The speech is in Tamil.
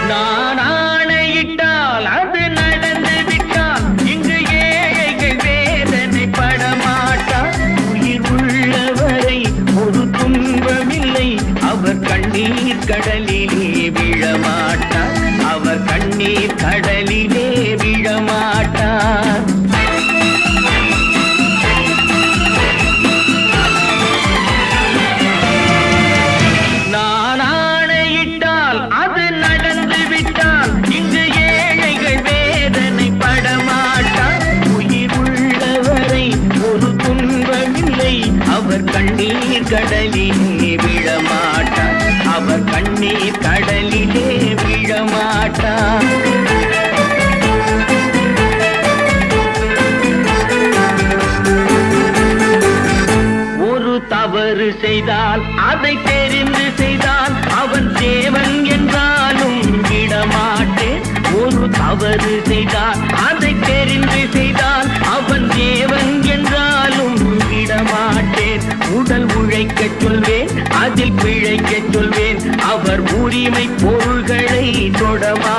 நான் ஆணையிட்டால் அது நடந்து விட்டால் இங்கு ஏழைகள் வேதனை படமாட்டார். உயிர் உள்ளவரை ஒரு துன்பமில்லை, அவர் கண்ணீர் கடலிலே விழமாட்டார். அவர் கண்ணீர் கடலிலே விழமாட்டார். நான் ஆணையிட்டால் அது நடந்து விட்டால் இங்கு ஏழைகள் வேதனை படமாட்டார். உயிர் உள்ளவரை ஒரு துன்பமில்லை, அவர் கண்ணீர் கடலிலே விழமாட்டார். அவர் கண்ணீர் கடலிலே விழமாட்டார். ஒரு தவறு செய்தால் அதை தெரிந்து செய்தால் அவன் தேவன் என்றாலும் விடமாட்டேன். ஒரு தவறு செய்தால் அதை தெரிந்து செய்தால் அவன் தேவன் என்றாலும் விடமாட்டேன். உடல் உழைக்கச் சொல்வேன், அதில் பிழைக்கச் சொல்வேன். அவர் உரிமை பொருள்களை தொடமா